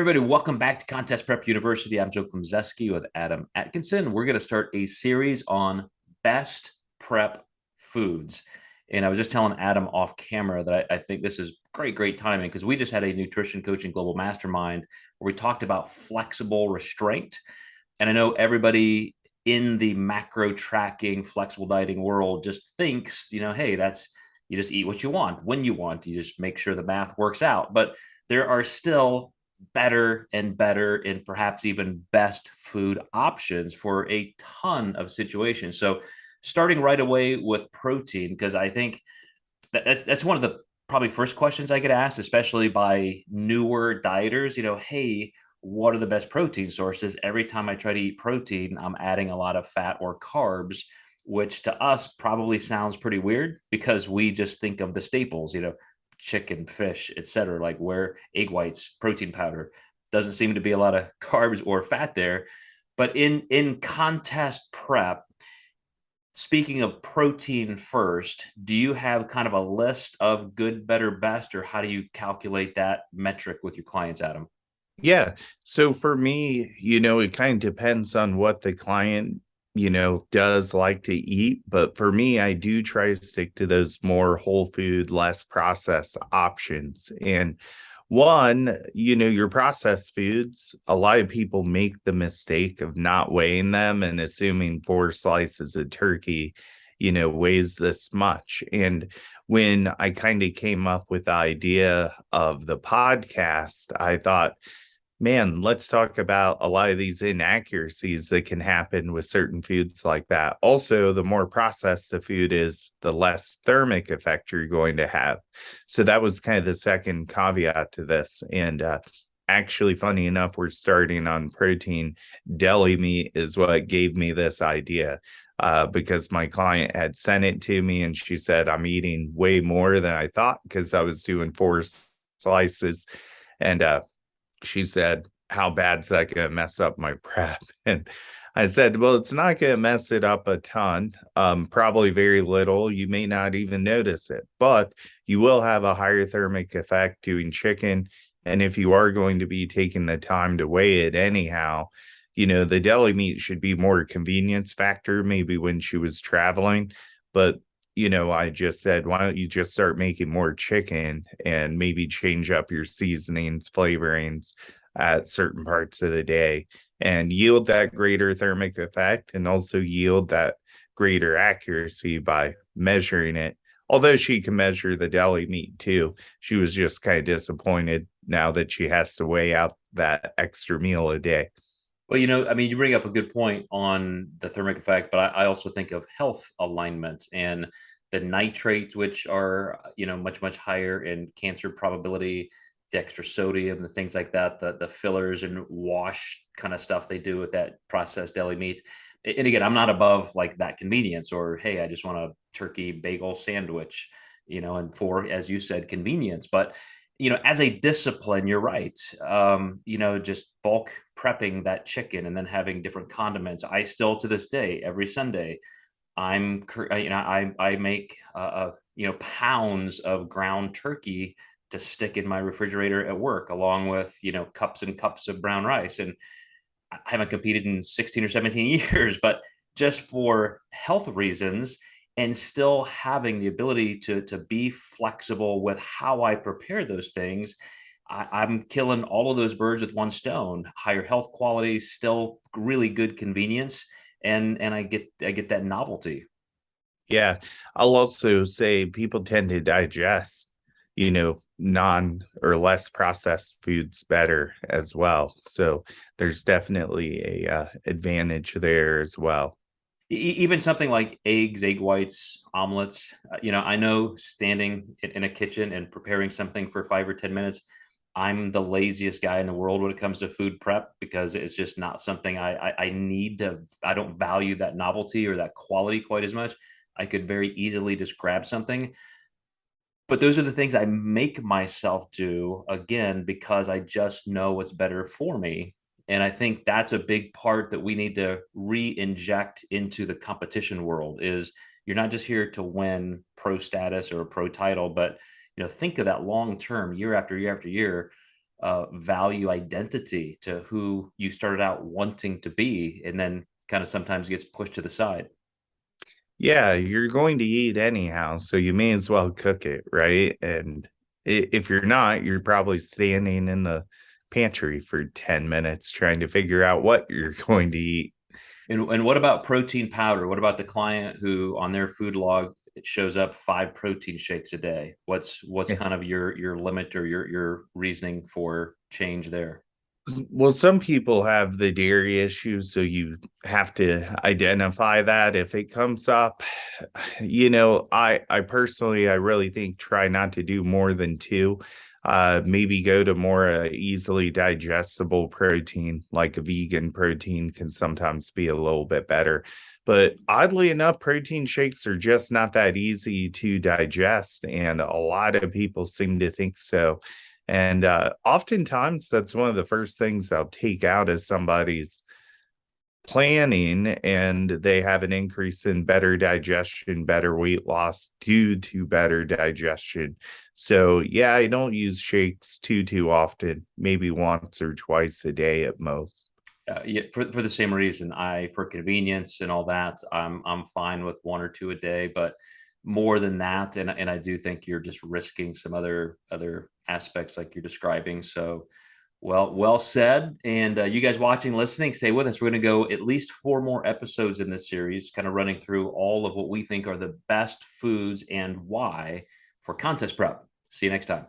Everybody, welcome back to Contest Prep University. I'm Joe Klemczewski with Adam Atkinson. We're going to start a series on best prep foods. And I was just telling Adam off camera that I think this is great timing because we just had a nutrition coaching global mastermind where we talked about flexible restraint. And I know everybody in the macro tracking, flexible dieting world just thinks, hey, that's you just eat what you want when you want. You just make sure the math works out. But there are still better and better and perhaps even best food options for a ton of situations. So starting right away with protein, because I think that's one of the probably first questions I get asked, especially by newer dieters, hey, what are the best protein sources? Every time I try to eat protein, I'm adding a lot of fat or carbs, which to us probably sounds pretty weird because we just think of the staples, chicken, fish, etc. Like where egg whites, protein powder, doesn't seem to be a lot of carbs or fat there. But in contest prep, speaking of protein first, do you have kind of a list of good, better, best, or how do you calculate that metric with your clients, Adam? Yeah. So for me, it kind of depends on what the client, does like to eat. But for me, I do try to stick to those more whole food, less processed options. And one, your processed foods, a lot of people make the mistake of not weighing them and assuming 4 slices of turkey, weighs this much. And when I kind of came up with the idea of the podcast, I thought, man, let's talk about a lot of these inaccuracies that can happen with certain foods like that. Also, the more processed the food is, the less thermic effect you're going to have. So that was kind of the second caveat to this. And actually, funny enough, we're starting on protein. Deli meat is what gave me this idea. Because my client had sent it to me and she said, I'm eating way more than I thought because I was doing 4 slices. And she said, how bad's that going to mess up my prep? And I said, well, it's not going to mess it up a ton, probably very little. You may not even notice it, but you will have a higher thermic effect doing chicken. And if you are going to be taking the time to weigh it anyhow, the deli meat should be more convenience factor, maybe when she was traveling. But I just said, why don't you just start making more chicken and maybe change up your seasonings, flavorings at certain parts of the day and yield that greater thermic effect and also yield that greater accuracy by measuring it. Although she can measure the deli meat too, she was just kind of disappointed now that she has to weigh out that extra meal a day. Well, you bring up a good point on the thermic effect, but I also think of health alignment and the nitrates, which are, much higher in cancer probability, the extra sodium, the things like that, the fillers and wash kind of stuff they do with that processed deli meat. And again, I'm not above like that convenience or, hey, I just want a turkey bagel sandwich, and for, as you said, convenience. But as a discipline, you're right. Just bulk prepping that chicken and then having different condiments. I still to this day, every Sunday, I make pounds of ground turkey to stick in my refrigerator at work, along with cups and cups of brown rice. And I haven't competed in 16 or 17 years, but just for health reasons and still having the ability to be flexible with how I prepare those things, I'm killing all of those birds with one stone. Higher health quality, still really good convenience, and I get that novelty. Yeah. I'll also say people tend to digest, non or less processed foods better as well. So there's definitely a advantage there as well. Even something like eggs, egg whites, omelets. I know standing in a kitchen and preparing something for 5 or 10 minutes, I'm the laziest guy in the world when it comes to food prep because it's just not something I need to. I don't value that novelty or that quality quite as much. I could very easily just grab something, but those are the things I make myself do again because I just know what's better for me. And I think that's a big part that we need to re-inject into the competition world is you're not just here to win pro status or a pro title, but think of that long term, year after year after year. value identity to who you started out wanting to be, and then kind of sometimes gets pushed to the side. Yeah, you're going to eat anyhow, so you may as well cook it, right? And if you're not, you're probably standing in the pantry for 10 minutes trying to figure out what you're going to eat. And what about protein powder? What about the client who on their food log it shows up 5 protein shakes a day? What's kind of your limit or your reasoning for change there? Well, some people have the dairy issues, so you have to identify that if it comes up. I personally, I really think try not to do more than two. Maybe go to more easily digestible protein, like a vegan protein can sometimes be a little bit better. But oddly enough, protein shakes are just not that easy to digest, and a lot of people seem to think so. And oftentimes, that's one of the first things I'll take out as somebody's planning, and they have an increase in better digestion, better weight loss due to better digestion. So, yeah, I don't use shakes too often, maybe once or twice a day at most. Yeah, for the same reason. For convenience and all that, I'm fine with 1 or 2 a day, but more than that, and I do think you're just risking some other aspects like you're describing. So, well said. And you guys watching, listening, stay with us. We're going to go at least 4 more episodes in this series, kind of running through all of what we think are the best foods and why for contest prep. See you next time.